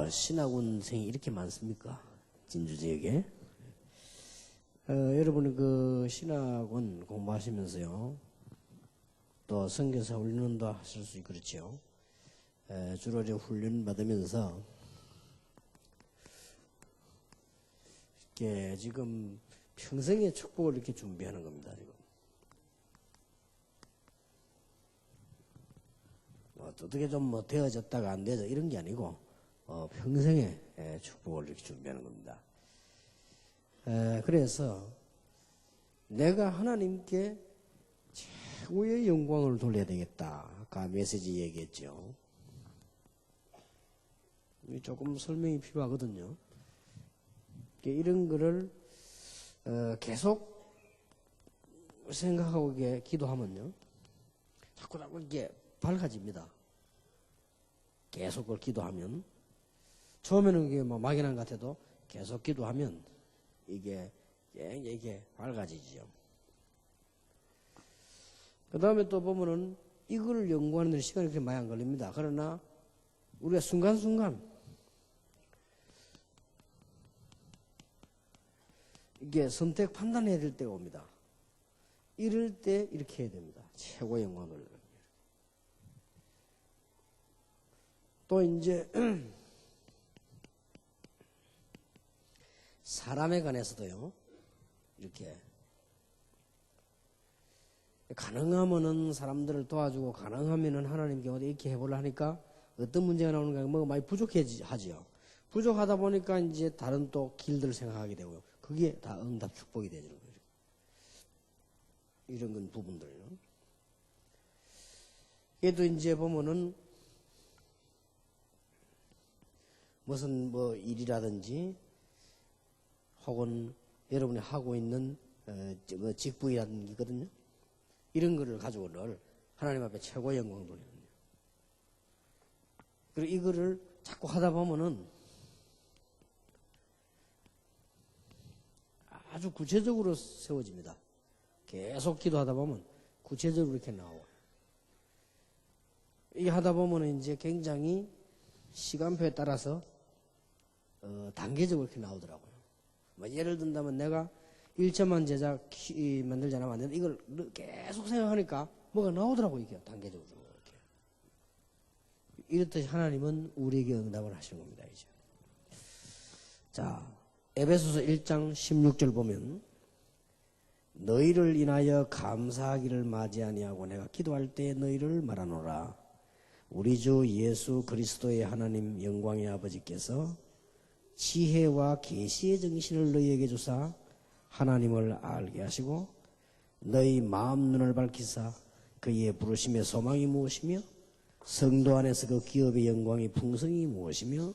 신학원생이 이렇게 많습니까? 진주 지역에. 여러분이 그 신학원 공부하시면서요, 또 선교사 훈련도 하실 수 있고 그렇죠. 주로 이제 훈련 받으면서 이렇게 지금 평생의 축복을 이렇게 준비하는 겁니다. 지금 어떻게 좀 뭐 되어졌다가 안 되어져 이런 게 아니고 평생의 축복을 이렇게 준비하는 겁니다. 그래서 내가 하나님께 최고의 영광을 돌려야 되겠다. 아까 메시지 얘기했죠. 조금 설명이 필요하거든요. 이런 거를 계속 생각하고 기도하면요, 자꾸 이게 밝아집니다. 계속 그걸 기도하면, 처음에는 이게 뭐 막연한 것 같아도 계속 기도하면 이게 밝아지죠. 그 다음에 또 보면은 이걸 연구하는 데 시간이 그렇게 많이 안 걸립니다. 그러나 우리가 순간순간 이게 선택 판단해야 될 때가 옵니다. 이럴 때 이렇게 해야 됩니다. 최고의 영광을. 또 이제 사람에 관해서도요, 이렇게 가능하면은 사람들을 도와주고, 가능하면은 하나님께 어디 이렇게 해보려 하니까 어떤 문제가 나오는가, 뭐가 많이 부족하지요. 부족하다 보니까 이제 다른 또 길들을 생각하게 되고요. 그게 다 응답 축복이 되는 거예요. 이런 건 부분들요. 얘도 이제 보면은 무슨 뭐 일이라든지 혹은 여러분이 하고 있는 직분이라는 게 있거든요. 이런 거를 가지고를 하나님 앞에 최고의 영광을 돌리는 거예요. 그리고 이거를 자꾸 하다 보면은 아주 구체적으로 세워집니다. 계속 기도하다 보면 구체적으로 이렇게 나와요. 이게 하다 보면은 이제 굉장히 시간표에 따라서 단계적으로 이렇게 나오더라고요. 뭐 예를 든다면 내가 1천만 제작 만들자나 안 되는데 이걸 계속 생각하니까 뭐가 나오더라고요. 이게 단계적으로 이렇게. 이렇듯이 하나님은 우리에게 응답을 하시는 겁니다. 이제. 자, 에베소서 1장 16절 보면, 너희를 인하여 감사하기를 맞이 아니하고 내가 기도할 때 너희를 말하노라. 우리 주 예수 그리스도의 하나님 영광의 아버지께서 지혜와 계시의 정신을 너희에게 주사 하나님을 알게 하시고 너희 마음 눈을 밝히사 그의 부르심의 소망이 무엇이며 성도 안에서 그 기업의 영광이 풍성이 무엇이며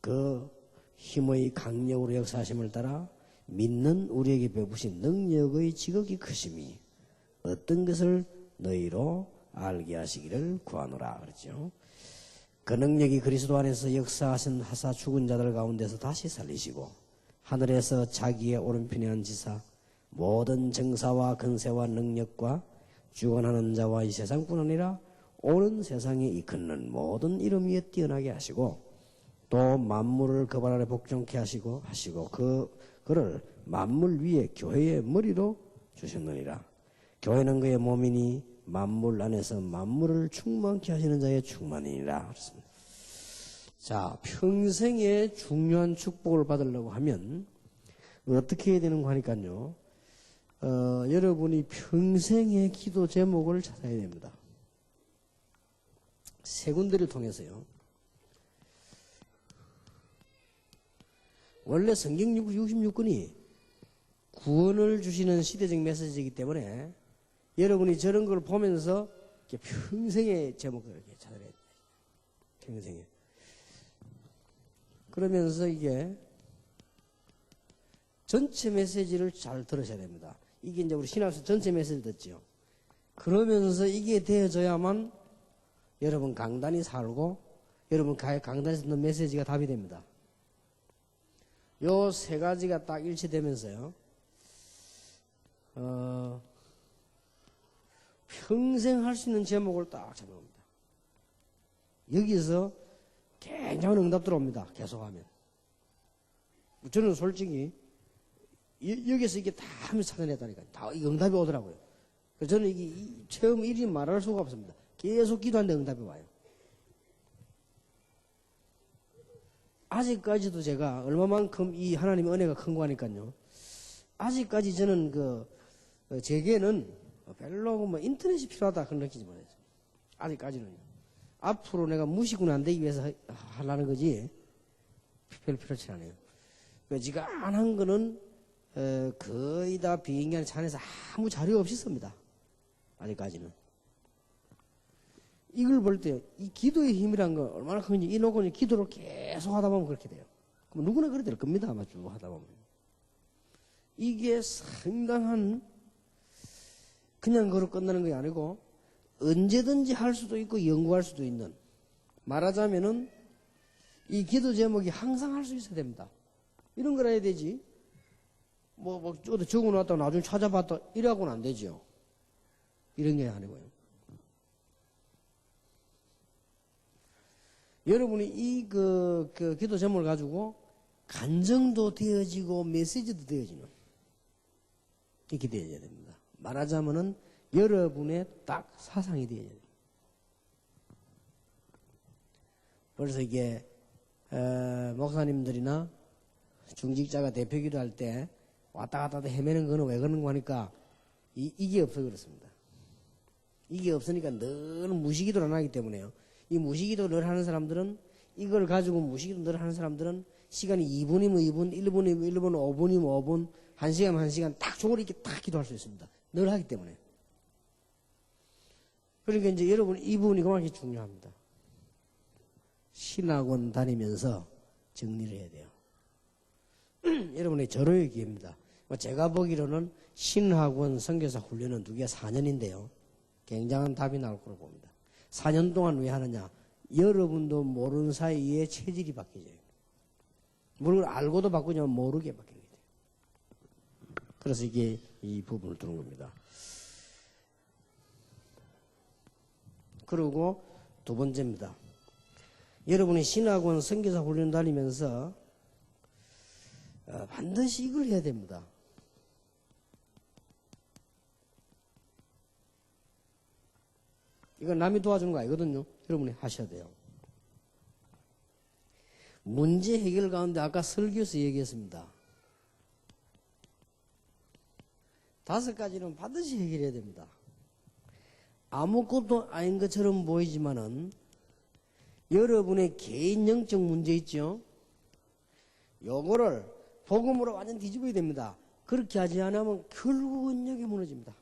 그 힘의 강력으로 역사하심을 따라 믿는 우리에게 베푸신 능력의 지극히 크심이 어떤 것을 너희로 알게 하시기를 구하노라 그랬죠. 그 능력이 그리스도 안에서 역사하신 하사 죽은 자들 가운데서 다시 살리시고 하늘에서 자기의 오른편에 앉으사 모든 정사와 근세와 능력과 주관하는 자와 이 세상뿐 아니라 오는 세상에 이끄는 모든 이름 위에 뛰어나게 하시고 또 만물을 그 발 아래 복종케 하시고 그를 만물 위에 교회의 머리로 주셨느니라. 교회는 그의 몸이니 만물 안에서 만물을 충만케 하시는 자의 충만이니라. 그렇습니다. 자, 평생에 중요한 축복을 받으려고 하면 어떻게 해야 되는가 하니까요. 여러분이 평생의 기도 제목을 찾아야 됩니다. 세 군데를 통해서요. 원래 성경 66권이 구원을 주시는 시대적 메시지이기 때문에 여러분이 저런 걸 보면서 평생의 제목을 이렇게 찾아야 돼요. 평생에. 그러면서 이게 전체 메시지를 잘 들으셔야 됩니다. 이게 이제 우리 신학에서 전체 메시지를 듣죠. 그러면서 이게 되어져야만 여러분 강단이 살고 여러분 강단에서 듣는 메시지가 답이 됩니다. 요 세 가지가 딱 일치되면서요. 평생 할 수 있는 제목을 딱 잡아옵니다. 여기서 굉장한 응답 들어옵니다. 계속하면. 저는 솔직히 여기서 이게 다 하면서 찾아냈다니까요. 다 응답이 오더라고요. 그래서 저는 이게 체험 일이 말할 수가 없습니다. 계속 기도하는데 응답이 와요. 아직까지도 제가 얼마만큼 이 하나님의 은혜가 큰 거 하니까요. 아직까지 저는 제게는 별로 뭐 인터넷이 필요하다 그런 느끼지 못해요. 아직까지는요. 앞으로 내가 무시군 안 되기 위해서 하려는 거지 별 필요치 않아요. 지간한 거는 거의 다 비행기 안에 안에서 아무 자료 없이 씁니다. 아직까지는. 이걸 볼 때 이 기도의 힘이란 건 얼마나 큰지 이 놓고 기도를 계속 하다 보면 그렇게 돼요. 그럼 누구나 그렇게 될 겁니다. 아마 쭉 하다 보면. 이게 상당한 그냥 그로 끝나는 게 아니고 언제든지 할 수도 있고 연구할 수도 있는, 말하자면은 이 기도 제목이 항상 할 수 있어야 됩니다. 이런 걸 해야 되지. 어디 적어놨다가 나중에 찾아봤다 이래갖고는 안 되죠. 이런 게 아니고요. 여러분이 이 기도 제목을 가지고 간증도 되어지고 메시지도 되어지는 이렇게 되어야 됩니다. 말하자면은 여러분의 딱 사상이 되어야 돼요. 그래서 이게 목사님들이나 중직자가 대표 기도할 때 왔다 갔다 헤매는 거는 왜 그러는 거 하니까 이게 없어서 그렇습니다. 이게 없으니까 늘 무시기도를 안 하기 때문에요. 이 무시기도를 늘 하는 사람들은, 이걸 가지고 무시기도 늘 하는 사람들은 시간이 2분이면 2분, 1분이면 1분, 5분이면 5분, 1시간이면 1시간 딱 저걸 이렇게 딱 기도할 수 있습니다. 늘 하기 때문에. 그러니까 이제 여러분 이 부분이 그만큼 중요합니다. 신학원 다니면서 정리를 해야 돼요. 여러분의 절호의 기회입니다. 제가 보기로는 신학원 선교사 훈련은 두 개가 4년인데요. 굉장한 답이 나올 거라고 봅니다. 4년 동안 왜 하느냐? 여러분도 모르는 사이에 체질이 바뀌어요. 뭘 알고도 바꾸냐면 모르게 바뀌는 거예요. 그래서 이게 이 부분을 두는 겁니다. 그리고 두 번째입니다. 여러분이 신학원 선교사 훈련 다니면서 반드시 이걸 해야 됩니다. 이건 남이 도와주는 거 아니거든요. 여러분이 하셔야 돼요. 문제 해결 가운데 아까 설교에서 얘기했습니다. 5가지는 반드시 해결해야 됩니다. 아무것도 아닌 것처럼 보이지만은 여러분의 개인 영적 문제 있죠? 요거를 복음으로 완전 뒤집어야 됩니다. 그렇게 하지 않으면 결국은 여기 무너집니다.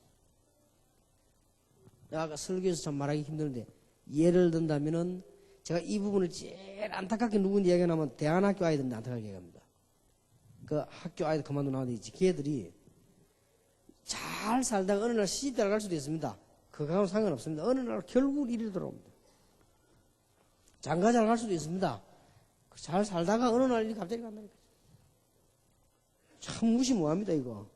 아까 설교에서 참 말하기 힘드는데 예를 든다면은 제가 이 부분을 제일 안타깝게 누군지 얘기하면 대안학교 아이들인데 안타깝게 얘기합니다. 그 학교 아이들 그만두고 나오는데 걔들이 잘 살다가 어느 날 시집 들어갈 수도 있습니다. 그거하고는 상관없습니다. 어느 날 결국 일이 들어옵니다. 장가 잘 갈 수도 있습니다. 잘 살다가 어느 날 일이 갑자기 간다니까. 참 무시무합니다 이거.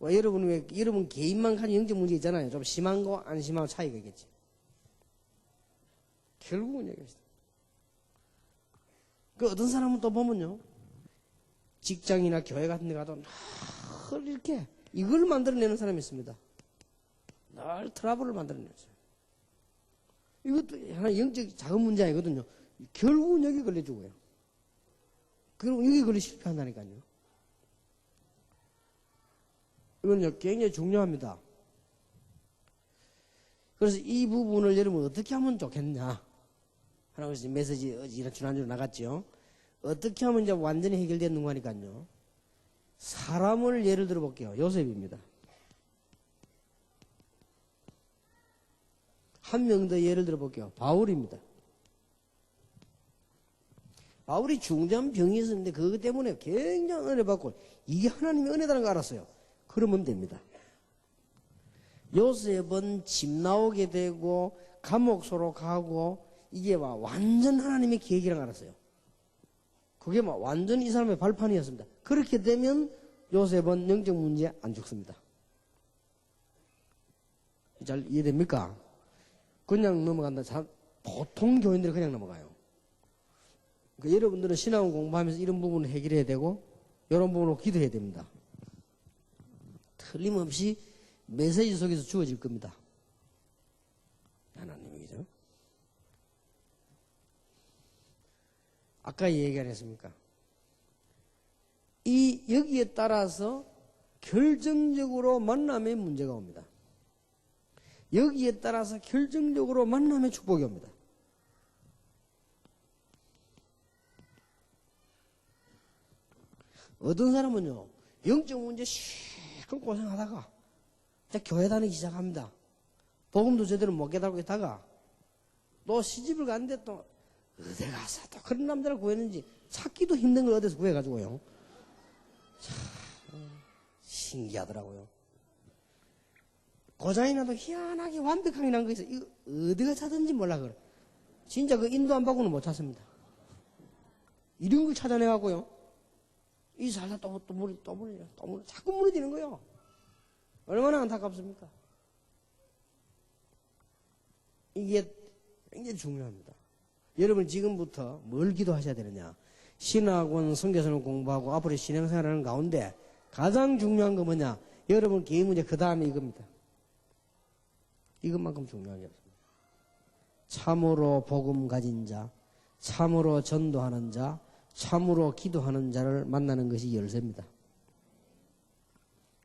여러분 개인만 가진 영적 문제 있잖아요. 좀 심한 거 안 심한 거 차이가 있겠지. 결국은 여기입니다. 그 어떤 사람은 또 보면요, 직장이나 교회 같은 데 가도 늘 이렇게 이걸 만들어내는 사람이 있습니다. 늘 트러블을 만들어내죠. 이것도 하나 영적 작은 문제 아니거든요. 결국은 여기 걸려주고요. 그리고 여기 걸려 실패한다니까요. 이건 굉장히 중요합니다. 그래서 이 부분을 여러분 어떻게 하면 좋겠냐? 하나님께서 메시지 지난주에 나갔죠. 어떻게 하면 이제 완전히 해결되는 거 하니까요. 사람을 예를 들어 볼게요. 요셉입니다. 한 명 더 예를 들어 볼게요. 바울입니다. 바울이 중대한 병이 있었는데 그것 때문에 굉장히 은혜 받고 이게 하나님의 은혜라는 걸 알았어요. 그러면 됩니다. 요셉은 집 나오게 되고 감옥소로 가고 이게 막 완전 하나님의 계획이라는 걸 알았어요. 그게 막 완전 이 사람의 발판이었습니다. 그렇게 되면 요셉은 영적 문제에 안 죽습니다. 잘 이해됩니까? 그냥 넘어간다. 보통 교인들이 그냥 넘어가요. 그러니까 여러분들은 신앙을 공부하면서 이런 부분을 해결해야 되고 이런 부분으로 기도해야 됩니다. 틀림없이 메시지 속에서 주어질 겁니다. 하나님이죠. 아까 얘기 안 했습니까? 여기에 따라서 결정적으로 만남의 문제가 옵니다. 여기에 따라서 결정적으로 만남의 축복이 옵니다. 어떤 사람은요, 영적 문제 실컷 고생하다가 교회 다니기 시작합니다. 복음도 제대로 못 깨달고 있다가 또 시집을 갔는데 또 어디 가서 또 그런 남자를 구했는지 찾기도 힘든 걸 어디서 구해가지고요. 참 신기하더라고요. 고장이 나도 희한하게 완벽하게 난 거 있어. 이거 어디가 찾은지 몰라 그래. 진짜 그 인도 안 받고는 못 찾습니다. 이런 걸 찾아내갖고요. 이 살다 또 무너지네. 자꾸 무너지는 거요. 얼마나 안타깝습니까? 이게 굉장히 중요합니다. 여러분 지금부터 뭘 기도하셔야 되느냐. 신학원 선교선을 공부하고 앞으로 신앙생활하는 가운데 가장 중요한 거 뭐냐. 여러분 개인 문제 그 다음에 이겁니다. 이것만큼 중요한 게 없습니다. 참으로 복음 가진 자, 참으로 전도하는 자, 참으로 기도하는 자를 만나는 것이 열쇠입니다.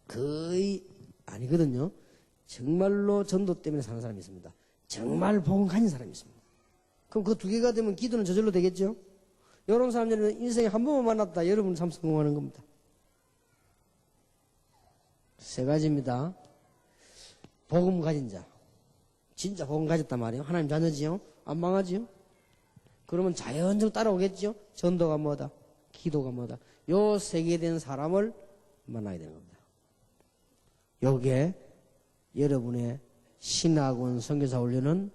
거의 아니거든요. 정말로 전도 때문에 사는 사람이 있습니다. 정말 복음 가진 사람이 있습니다. 그럼 그 두 개가 되면 기도는 저절로 되겠죠? 이런 사람들은 인생에 한 번만 만났다. 여러분 참 성공하는 겁니다. 세 가지입니다. 복음 가진 자. 진짜 복음 가졌단 말이에요. 하나님 자녀지요? 안 망하지요? 그러면 자연적으로 따라오겠죠? 전도가 뭐다? 기도가 뭐다? 요 세 개 된 사람을 만나야 되는 겁니다. 요게 여러분의 신학원 선교사 훈련은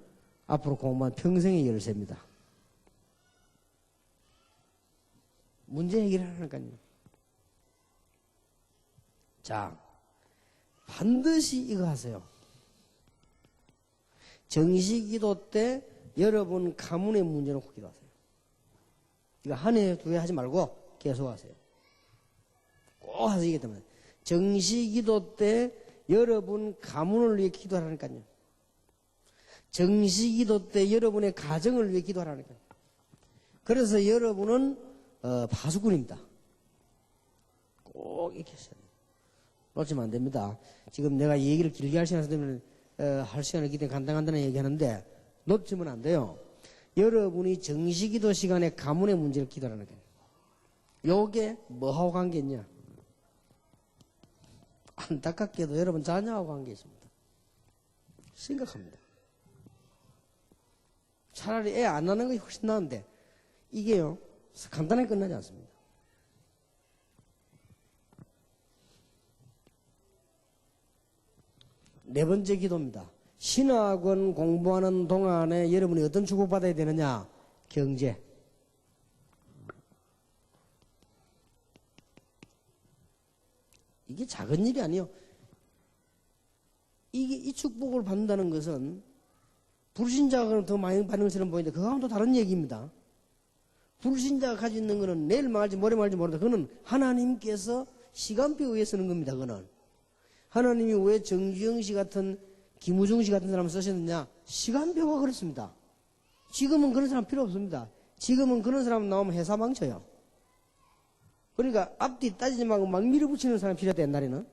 앞으로 공부한 평생의 열쇠입니다. 문제 해결을 하니까요. 자, 반드시 이거 하세요. 정시기도 때 여러분 가문의 문제 놓고 기도하세요. 이거 한 해, 두 해 하지 말고 계속 하세요. 꼭 하시기 때문에. 정시기도 때 여러분 가문을 위해 기도하라니까요. 정시기도 때 여러분의 가정을 위해 기도하라니까요. 그래서 여러분은 파수꾼입니다. 꼭 이렇게 하셔야 돼요. 놓치면 안 됩니다. 지금 내가 얘기를 길게 할 시간 되면 할 시간을 기대 간단간단하게 얘기하는데 놓치면 안 돼요. 여러분이 정시기도 시간에 가문의 문제를 기도하는 거예요. 요게 뭐하고 관계 있냐? 안타깝게도 여러분 자녀하고 관계 있습니다. 심각합니다. 차라리 애 안 낳는 것이 훨씬 나은데 이게요 간단하게 끝나지 않습니다. 네 번째 기도입니다. 신학원 공부하는 동안에 여러분이 어떤 축복받아야 되느냐? 경제. 이게 작은 일이 아니에요. 이 축복을 받는다는 것은 불신자가 더 많이 받는 것처럼 보이는데 그거와는 또 다른 얘기입니다. 불신자가 가지고 있는 것은 내일 망할지 모레 망할지 모른다. 그거는 하나님께서 시간표에 의해 쓰는 겁니다. 그거는. 하나님이 왜 정주영 씨 같은 김우중 씨 같은 사람을 쓰셨느냐? 시간표가 그렇습니다. 지금은 그런 사람 필요 없습니다. 지금은 그런 사람 나오면 회사 망쳐요. 그러니까 앞뒤 따지지 말고 막 밀어붙이는 사람이 필요하다 옛날에는.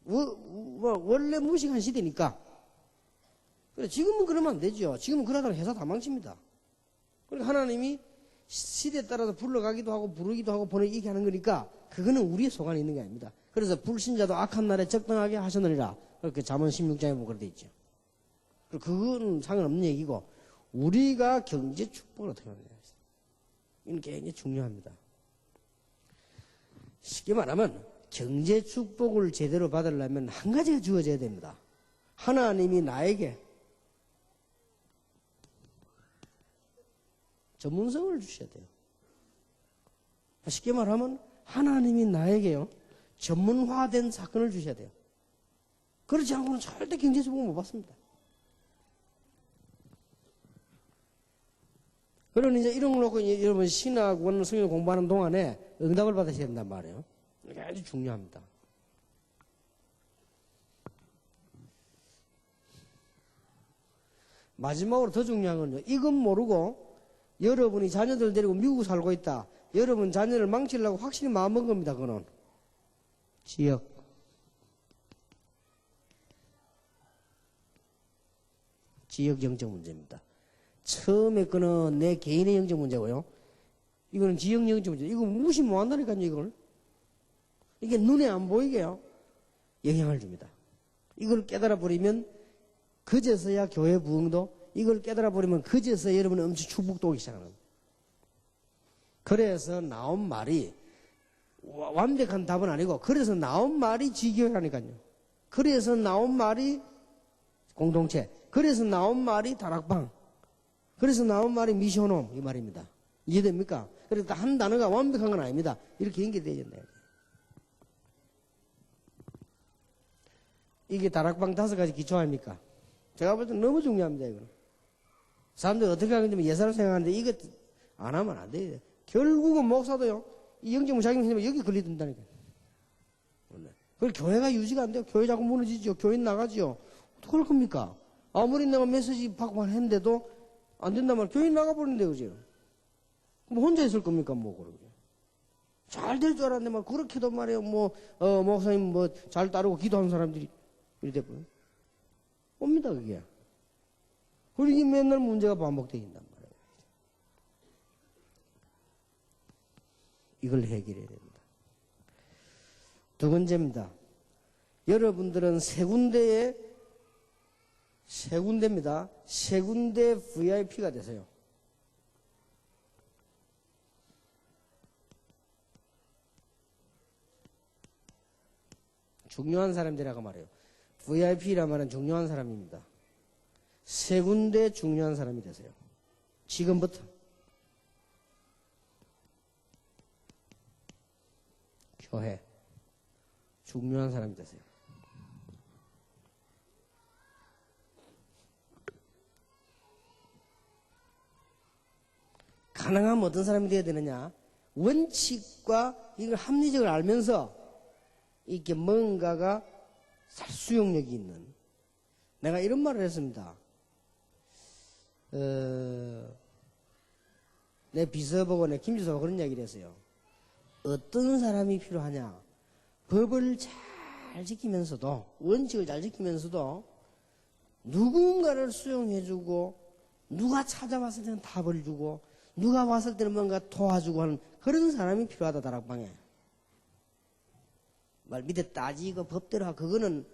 원래 무식한 시대니까. 그래 지금은 그러면 안 되죠. 지금은 그러다가 회사 다 망칩니다. 그러니까 하나님이 시대에 따라서 불러가기도 하고 부르기도 하고 보내기 하는 거니까 그거는 우리의 소관에 있는 게 아닙니다. 그래서 불신자도 악한 날에 적당하게 하셨느니라. 그렇게 잠언 16장에 보면 그렇게 돼 있죠. 그건 상관없는 얘기고 우리가 경제 축복을 어떻게 하느냐. 이건 굉장히 중요합니다. 쉽게 말하면 경제 축복을 제대로 받으려면 한 가지가 주어져야 됩니다. 하나님이 나에게 전문성을 주셔야 돼요. 쉽게 말하면 하나님이 나에게요 전문화된 사건을 주셔야 돼요. 그렇지 않고는 절대 경제 축복을 못 받습니다. 그러니 이제 이런 걸 놓고 여러분 신학원 성경 공부하는 동안에 응답을 받으셔야 된단 말이에요. 이게 아주 중요합니다. 마지막으로 더 중요한 건요. 이건 모르고 여러분이 자녀들 데리고 미국 살고 있다. 여러분 자녀를 망치려고 확실히 마음먹은 겁니다. 그거는. 지역. 지역 영적 문제입니다. 처음에 거는 내 개인의 영적 문제고요. 이거는 지역 영적 문제. 이거 무시 못 한다니까요, 이걸. 이게 눈에 안 보이게요. 영향을 줍니다. 이걸 깨달아 버리면 그제서야 교회 부흥도, 이걸 깨달아 버리면 그제서야 여러분은 엄청 축복도 오기 시작하는 겁니다. 그래서 나온 말이 완벽한 답은 아니고, 그래서 나온 말이 지교회라니까요. 그래서 나온 말이 공동체, 그래서 나온 말이 다락방, 그래서 나온 말이 미션홈, 이 말입니다. 이해됩니까? 그러니까 한 단어가 완벽한 건 아닙니다. 이렇게 연결되어야 된다. 이게 다락방 5가지 기초 아닙니까? 제가 볼 때 너무 중요합니다, 이거는. 사람들이 어떻게 하는지 예사로 생각하는데 이거 안 하면 안 돼요. 결국은 목사도요, 이 영적문 자기 힘으로 여기 걸리든다니까요. 그걸 교회가 유지가 안 돼요. 교회 자꾸 무너지죠. 교회 나가죠. 어떻게 할 겁니까? 아무리 내가 메시지 받고 했는데도 안 된단 말이에요. 교회 나가버리는데, 그죠? 그럼 혼자 있을 겁니까, 뭐, 그러게. 잘 될 줄 알았는데, 막, 그렇게도 말이에요. 목사님 잘 따르고 기도하는 사람들이 이렇게 돼버려요. 옵니다, 그게. 그러니 맨날 문제가 반복되긴단 말이에요. 이걸 해결해야 됩니다. 두 번째입니다. 여러분들은 세 군데입니다. 세 군데 VIP가 되세요. 중요한 사람들이라고 말해요. VIP라 말은 중요한 사람입니다. 세 군데 중요한 사람이 되세요. 지금부터. 교회. 중요한 사람이 되세요. 가능하면 어떤 사람이 되어야 되느냐? 원칙과 이걸 합리적을 알면서 이렇게 뭔가가 수용력이 있는. 내가 이런 말을 했습니다. 내 비서보고 내 김지서가 그런 이야기를 했어요. 어떤 사람이 필요하냐? 법을 잘 지키면서도, 원칙을 잘 지키면서도 누군가를 수용해주고, 누가 찾아왔을 때는 답을 주고, 누가 왔을 때는 뭔가 도와주고 하는 그런 사람이 필요하다, 다락방에. 말 밑에 따지고 법대로 하고, 그거는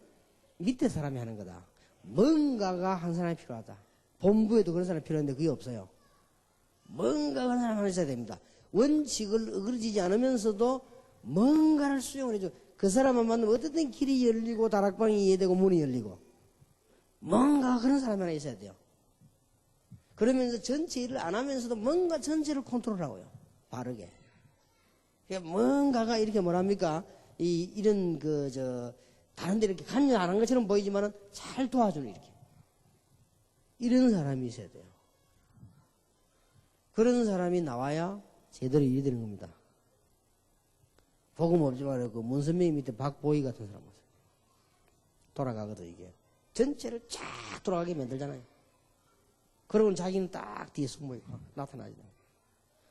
밑에 사람이 하는 거다. 뭔가가 한 사람이 필요하다. 본부에도 그런 사람이 필요한데 그게 없어요. 뭔가가 한 사람 하나 있어야 됩니다. 원칙을 어그러지지 않으면서도 뭔가를 수용을 해줘. 그 사람만 만나면 어쨌든 길이 열리고 다락방이 이해되고 문이 열리고, 뭔가 그런 사람이 하나 있어야 돼요. 그러면서 전체 일을 안 하면서도 뭔가 전체를 컨트롤하고요. 바르게. 그러니까 뭔가가 이렇게 뭐랍니까? 이런 다른 데 이렇게 관여 안 한 것처럼 보이지만은 잘 도와주는 이렇게. 이런 사람이 있어야 돼요. 그런 사람이 나와야 제대로 일이 되는 겁니다. 복음 없지만 그 문선명이 밑에 박보희 같은 사람 왔어요. 돌아가거든, 이게. 전체를 쫙 돌아가게 만들잖아요. 그러면 자기는 딱 뒤에 숨어있고 나타나지.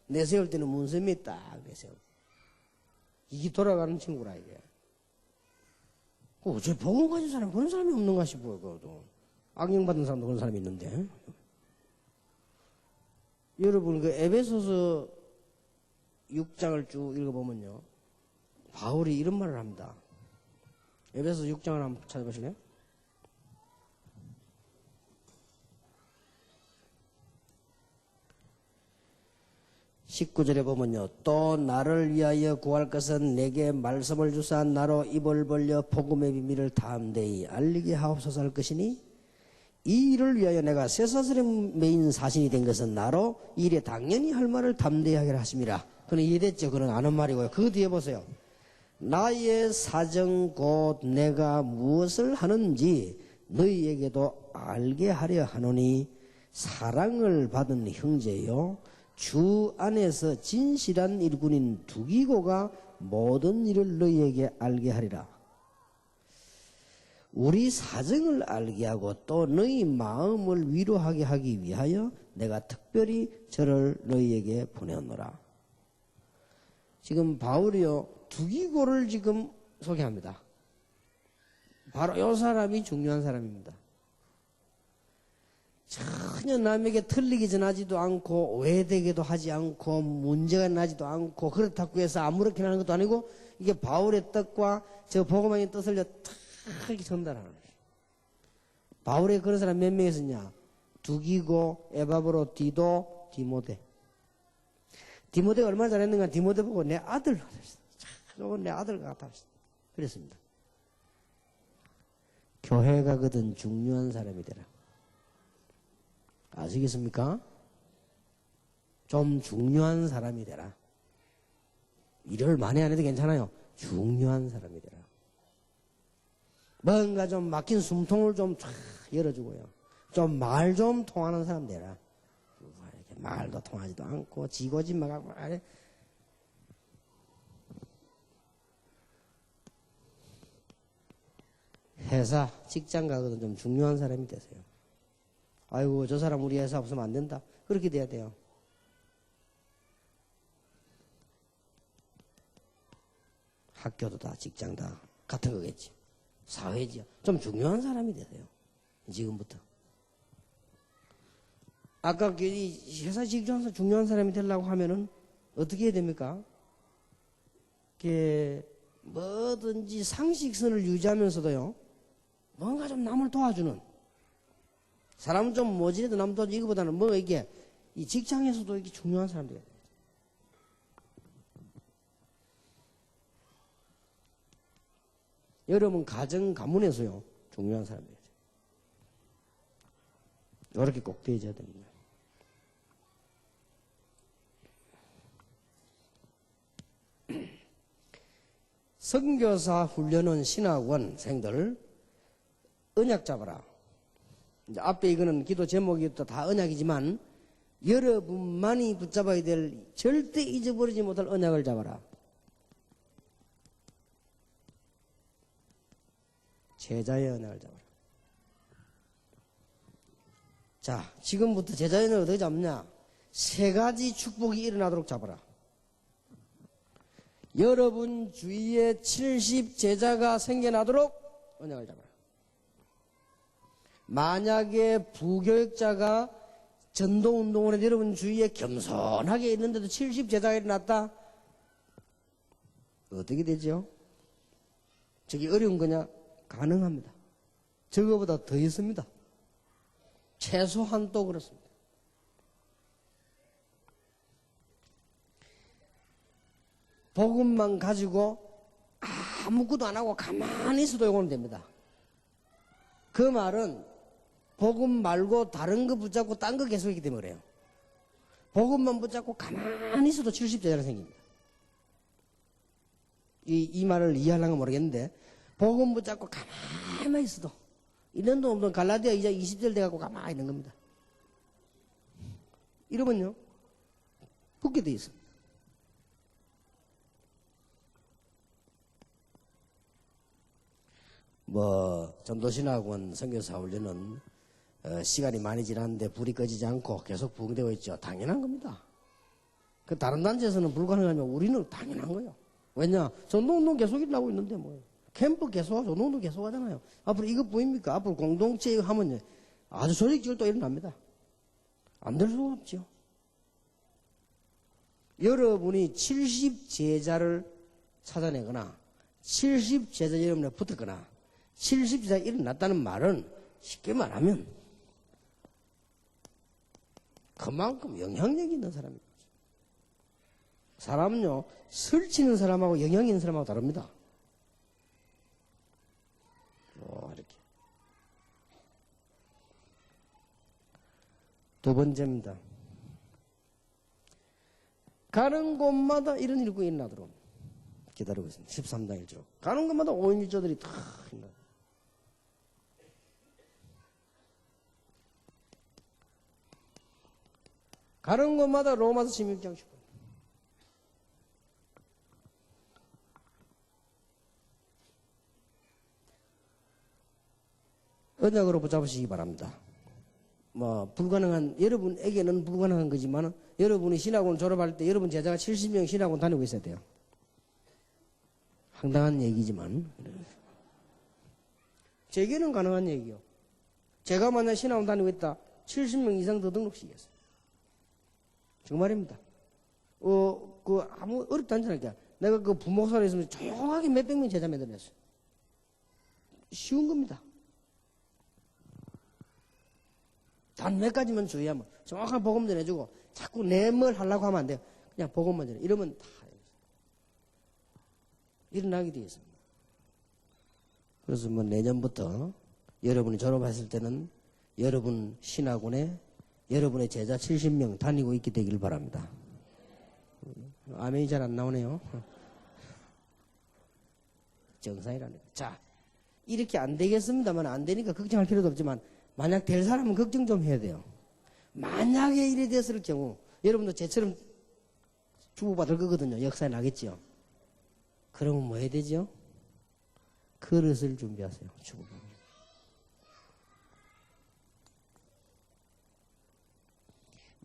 내세울 때는 문선명이 딱 내세울. 이게 돌아가는 친구라, 이게. 어째 복음 가진 사람 그런 사람이 없는가 싶어요, 그것도. 악령받은 사람도 그런 사람이 있는데. 여러분, 그 에베소서 6장을 쭉 읽어보면요. 바울이 이런 말을 합니다. 에베소서 6장을 한번 찾아보실래요? (19절에) 보면요. 또 나를 위하여 구할 것은 내게 말씀을 주사 나로 입을 벌려 복음의 비밀을 담대히 알리게 하옵소서 할 것이니, 이 일을 위하여 내가 쇠사슬에 매인 사신이 된 것은 나로 이 일에 당연히 할 말을 담대히 하게 하심이라. 그는 이해됐죠? 그는 아는 말이고요. 그 뒤에 보세요. 나의 사정 곧 내가 무엇을 하는지 너희에게도 알게 하려 하노니, 사랑을 받은 형제요 주 안에서 진실한 일꾼인 두기고가 모든 일을 너희에게 알게 하리라. 우리 사정을 알게 하고 또 너희 마음을 위로하게 하기 위하여 내가 특별히 저를 너희에게 보내었노라. 지금 바울이요, 두기고를 지금 소개합니다. 바로 이 사람이 중요한 사람입니다. 전혀 남에게 틀리기 전하지도 않고 오해되기도 하지 않고 문제가 나지도 않고 그렇다고 해서 아무렇게나 하는 것도 아니고 이게 바울의 뜻과 저 복음의 뜻을 탁 이렇게 전달하는 거예요. 바울의 그런 사람 몇 명 있었냐? 두기고, 에바브로, 디도, 디모데. 디모데가 얼마나 잘했는가? 디모데 보고 내 아들 같았어. 저건 내 아들 같았어. 그랬습니다. 교회 가거든 중요한 사람이 되라. 아시겠습니까? 좀 중요한 사람이 되라. 일을 많이 안 해도 괜찮아요. 중요한 사람이 되라. 뭔가 좀 막힌 숨통을 좀 쫙 열어주고요. 좀 말 좀 통하는 사람 되라. 이렇게 말도 통하지도 않고 지고지마가고 말해. 회사, 직장 가거든 좀 중요한 사람이 되세요. 아이고 저 사람 우리 회사 없으면 안 된다. 그렇게 돼야 돼요. 학교도 다 직장 다 같은 거겠지. 사회지요. 좀 중요한 사람이 되세요. 지금부터. 아까 이 회사 직장에서 중요한 사람이 되려고 하면은 어떻게 해야 됩니까? 뭐든지 상식선을 유지하면서도요. 뭔가 좀 남을 도와주는. 사람은 좀 모질해도 남 도와주는 이거보다는 뭐 이게 이 직장에서도 이게 중요한 사람들이에요. 여러분 가문에서요 중요한 사람이에요. 이렇게 꼭 되어야 됩니다. 선교사 훈련은 신학원생들 언약 잡아라. 이제 앞에 이거는 기도 제목이 다 언약이지만 여러분만이 붙잡아야 될 절대 잊어버리지 못할 언약을 잡아라. 제자의 언약을 잡아라. 자, 지금부터 제자의 언약을 어떻게 잡냐? 세 가지 축복이 일어나도록 잡아라. 여러분 주위에 70 제자가 생겨나도록 언약을 잡아라. 만약에 부교육자가 전도운동을 해서 여러분 주위에 겸손하게 있는데도 70 제자가 일어났다? 어떻게 되죠? 저게 어려운 거냐? 가능합니다. 저거보다 더 있습니다. 최소한 또 그렇습니다. 복음만 가지고 아무것도 안 하고 가만히 있어도 이거는 됩니다. 그 말은 복음 말고 다른 거 붙잡고 딴 거 계속 했기 때문에 그래요. 복음만 붙잡고 가만히 있어도 70제자가 생깁니다. 이 말을 이해하려면 모르겠는데 복음 붙잡고 가만히만 있어도 1년도 없던 갈라디아 이제 20절 돼갖고 가만히 있는 겁니다. 이러면요 붙게 돼 있어. 전도신학원 선교사 훈련은 시간이 많이 지났는데 불이 꺼지지 않고 계속 부흥되고 있죠. 당연한 겁니다. 그 다른 단체에서는 불가능하면 우리는 당연한 거예요. 왜냐? 전도운동 계속 일어나고 있는데 뭐 캠프 계속 하고 전도운동 계속 하잖아요. 앞으로 이것 보입니까? 앞으로 공동체 하면 아주 조직적으로 또 일어납니다. 안 될 수가 없죠. 여러분이 70 제자를 찾아내거나 70 제자 여러분에 붙었거나 70 제자가 일어났다는 말은 쉽게 말하면 그만큼 영향력이 있는 사람입니다. 사람은요, 설치는 사람하고 영향 있는 사람하고 다릅니다. 이렇게. 두 번째입니다. 가는 곳마다 이런 일꾼이 일어나도록 기다리고 있습니다. 13장 1절. 가는 곳마다 5인 1조들이 다 일어나. 가는 곳마다 로마서 16장 10분. 언약으로 붙잡으시기 바랍니다. 불가능한, 여러분에게는 불가능한 거지만, 여러분이 신학원 졸업할 때 여러분 제자가 70명 신학원 다니고 있어야 돼요. 황당한 얘기지만, 제게는 가능한 얘기요. 제가 만약 신학원 다니고 있다, 70명 이상 더 등록시켰어요. 정말입니다. 아무 어렵지 않잖아요. 내가 그 부목사로 있으면 조용하게 몇백 명 제자 만들어냈어요. 쉬운 겁니다. 단 몇 가지만 주의하면 정확한 복음 전해주고 자꾸 내 뭘 하려고 하면 안 돼요. 그냥 복음만 전해. 이러면 다 일어나게 되어 있습니다. 그래서 내년부터 여러분이 졸업했을 때는 여러분 신학원에 여러분의 제자 70명 다니고 있게 되길 바랍니다. 아멘이 잘 안 나오네요. 정상이라네요. 자, 이렇게 안 되겠습니다만 안 되니까 걱정할 필요도 없지만 만약 될 사람은 걱정 좀 해야 돼요. 만약에 이래 됐을 경우 여러분도 제처럼 주고받을 거거든요. 역사에 나겠죠. 그러면 뭐 해야 되죠? 그릇을 준비하세요. 주고받을.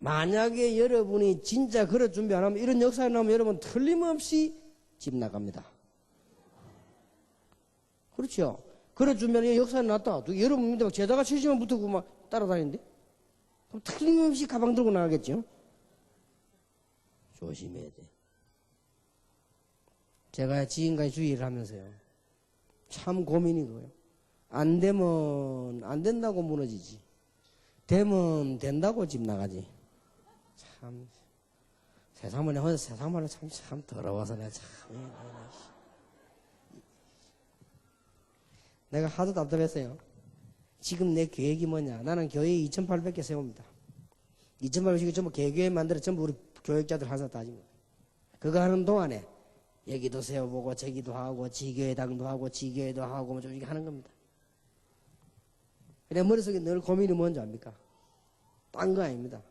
만약에 여러분이 진짜 그릇 준비 안 하면 이런 역사에 나오면 여러분 틀림없이 집 나갑니다. 그렇죠? 그릇 준비하는 역사에 나왔다. 여러분 믿으면 제자가 70만 붙고 막 따라다니는데? 그럼 틀림없이 가방 들고 나가겠죠? 조심해야 돼. 제가 지금까지 주의를 하면서요. 참 고민이 그거예요. 안 되면 안 된다고 무너지지. 되면 된다고 집 나가지. 참 세상 말로 참 더러워서 내가 하도 답답했어요. 지금 내 계획이 뭐냐. 나는 교회 2,800개 세웁니다. 2,800개 전부 개교회 만들어 전부 우리 교육자들 하나 따집니다. 그거 하는 동안에 여기도 세워보고 저기도 하고 지교회당도 하고 지교회도 하고 좀 이렇게 하는 겁니다. 내 머릿속에 늘 고민이 뭔지 압니까? 딴 거 아닙니다.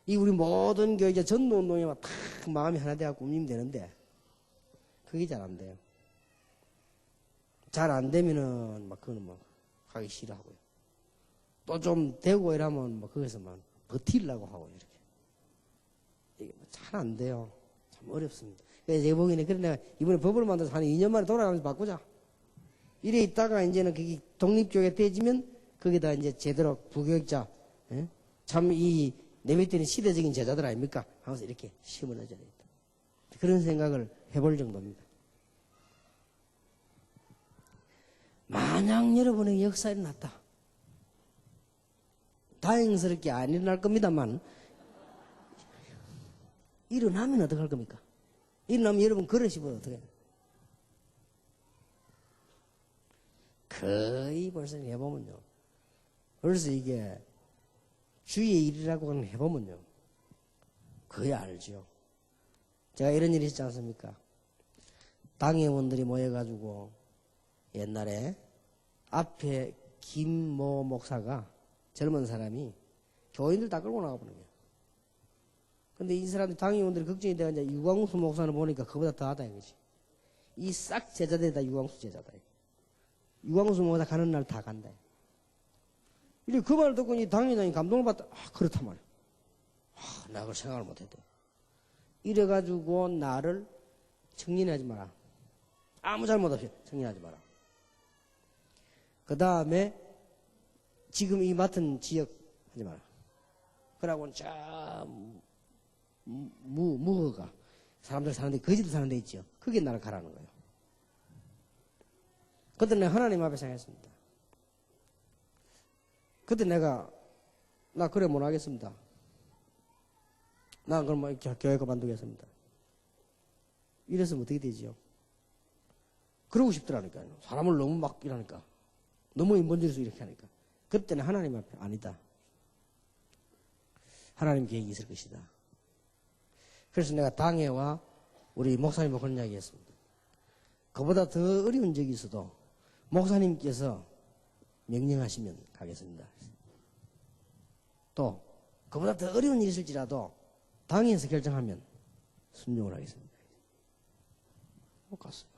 이 우리 모든 교회자 전도운동에만 탁 마음이 하나 돼갖고 움직이면 되는데 그게 잘 안 돼요. 잘 안 되면은 그거는 하기 싫어하고요. 또 좀 되고 이러면 거기서 버티려고 하고 이렇게. 이게 잘 안 돼요. 참 어렵습니다. 그래서 제가 보기에는 그래 내가 이번에 법을 만들어서 한 2년 만에 돌아가면서 바꾸자. 이래 있다가 이제는 그게 독립교회가 되어지면 거기다 이제 제대로 부교육자, 예? 참 내 밑에 있는 시대적인 제자들 아닙니까? 하면서 이렇게 심을 넣어줘야 된다. 그런 생각을 해볼 정도입니다. 만약 여러분의 역사에 일어났다. 다행스럽게 안 일어날 겁니다만 일어나면 어떡할 겁니까? 일어나면 여러분 그릇이 뭐 어떻게 해요? 거의 벌써 해보면요. 벌써 이게 주의 일이라고 해보면요. 거의 알죠. 제가 이런 일이 있지 않습니까? 당회원들이 모여가지고 옛날에 앞에 김모 목사가 젊은 사람이 교인들 다 끌고 나가보는 거예요. 근데 이 사람들 당회원들이 걱정이 돼가 이제 유광수 목사를 보니까 그보다 더 하다 이거지. 이 싹 제자들이 다 유광수 제자다. 유광수 목사 가는 날 다 간다. 이래 그 말 듣고 이 당회장이 감동을 받다. 그렇단 말이야. 나 그걸 생각을 못했대. 이래가지고 나를 청진하지 마라. 아무 잘못 없이 청진하지 마라. 그 다음에 지금 이 맡은 지역 하지 마라. 그러고는 저 무허가 사람들 사는데 거지들 사는데 있죠. 그게 나를 가라는 거예요. 그때 내가 하나님 앞에 생각했습니다. 그때 나 그래 못하겠습니다. 나 그럼 교회 그만두겠습니다. 이랬으면 어떻게 되지요? 그러고 싶더라니까요. 사람을 너무 막 이러니까. 너무 인본주의에서 이렇게 하니까. 그때는 하나님 앞에 아니다. 하나님 계획이 있을 것이다. 그래서 내가 당회와 우리 목사님과 그런 이야기 했습니다. 그보다 더 어려운 적이 있어도 목사님께서 명령하시면 가겠습니다. 또 그보다 더 어려운 일이 있을지라도 당에서 결정하면 순종을 하겠습니다. 못 갔어요.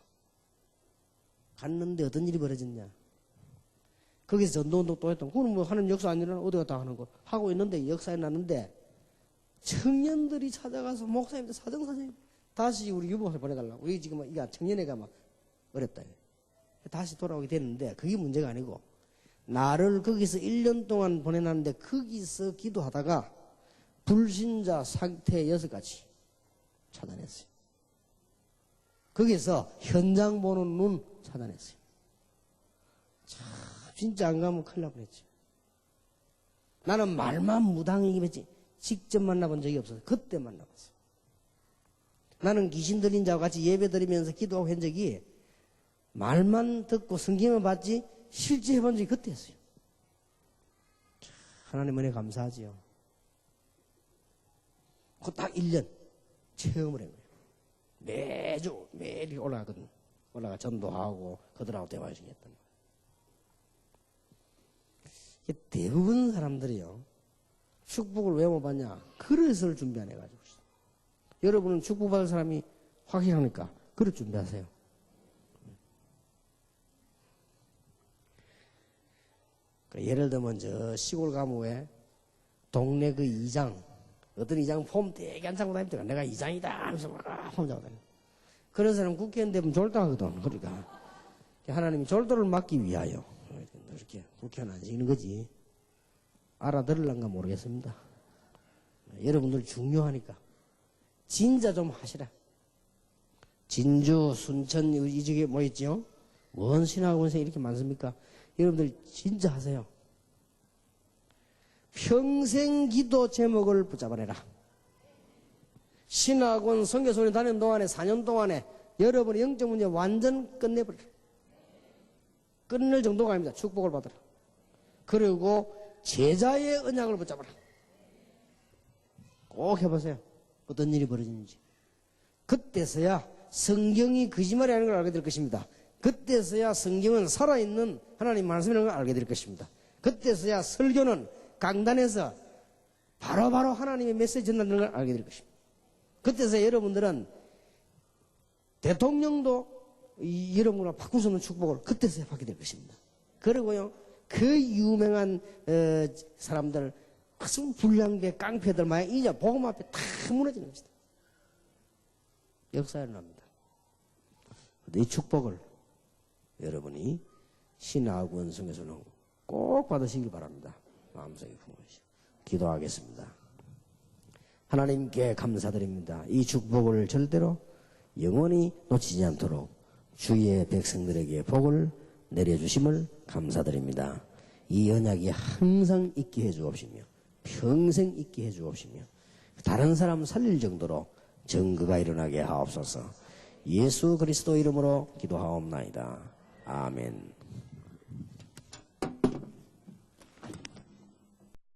갔는데 어떤 일이 벌어졌냐? 거기서 전도운동 또 했던, 그건 뭐 하는 역사 아니라 어디 갔다 하는 거 하고 있는데 역사에 났는데 청년들이 찾아가서 목사님들 사정사정 다시 우리 유목사를 보내달라고. 우리 지금 이게 청년회가 막 어렵다. 다시 돌아오게 됐는데 그게 문제가 아니고 나를 거기서 1년 동안 보내놨는데 거기서 기도하다가 불신자 상태 6가지 차단했어요. 거기서 현장 보는 눈 차단했어요. 참 진짜 안 가면 큰일 날 뻔했죠. 나는 말만 무당이겠지 직접 만나본 적이 없어서 그때 만나봤어요. 나는 귀신 들린 자와 같이 예배 드리면서 기도하고 한 적이 말만 듣고 성경을 봤지 실제 해본 적이 그때였어요. 하나님 은혜 감사하지요. 그 딱 1년 체험을 한 거예요. 매일 올라가거든요. 올라가 전도하고 그들하고 대화를 했단 말이에요. 대부분 사람들이요. 축복을 왜 못 받냐? 그릇을 준비 안 해가지고. 여러분은 축복받을 사람이 확실하니까 그릇 준비하세요. 예를 들면 저 시골 가면 왜 동네 그 이장, 어떤 이장 폼 되게 안 차고 다니더라. 내가 이장이다 하면서 막 폼 차고 다니. 그런 사람 국회의원 되면 졸도하거든. 그러니까 하나님이 졸도를 막기 위하여 이렇게 국회의원 안 시키는 거지. 알아들을란가 모르겠습니다. 여러분들 중요하니까 진짜 좀 하시라. 진주, 순천 이 지역에 뭐 있죠? 원신하고 원생 이렇게 많습니까? 여러분들 진짜 하세요. 평생 기도 제목을 붙잡아내라. 신학원 선교소에 다니는 동안에 4년 동안에 여러분의 영적 문제 완전 끝내버리라. 끝낼 정도가 아닙니다. 축복을 받으라. 그리고 제자의 언약을 붙잡아라. 꼭 해보세요. 어떤 일이 벌어지는지. 그때서야 성경이 거짓말이 아닌 걸 알게 될 것입니다. 그때서야 성경은 살아있는 하나님 말씀이라는 걸 알게 될 것입니다. 그때서야 설교는 강단에서 바로바로 하나님의 메시지 전달되는 걸 알게 될 것입니다. 그때서야 여러분들은 대통령도 여러분과 바꿀 수 없는 축복을 그때서야 받게 될 것입니다. 그리고요, 그 유명한 사람들, 무슨 불량배, 깡패들 마냥 이제 복음 앞에 다 무너지는 것이다. 역사에 일어납니다. 이 축복을 여러분이 신하고 원성에서는 꼭 받으시길 바랍니다. 마음속에 품으시고 기도하겠습니다. 하나님께 감사드립니다. 이 축복을 절대로 영원히 놓치지 않도록 주의 백성들에게 복을 내려주심을 감사드립니다. 이 언약이 항상 있게 해주옵시며 평생 있게 해주옵시며 다른 사람 살릴 정도로 증거가 일어나게 하옵소서. 예수 그리스도 이름으로 기도하옵나이다. 아멘.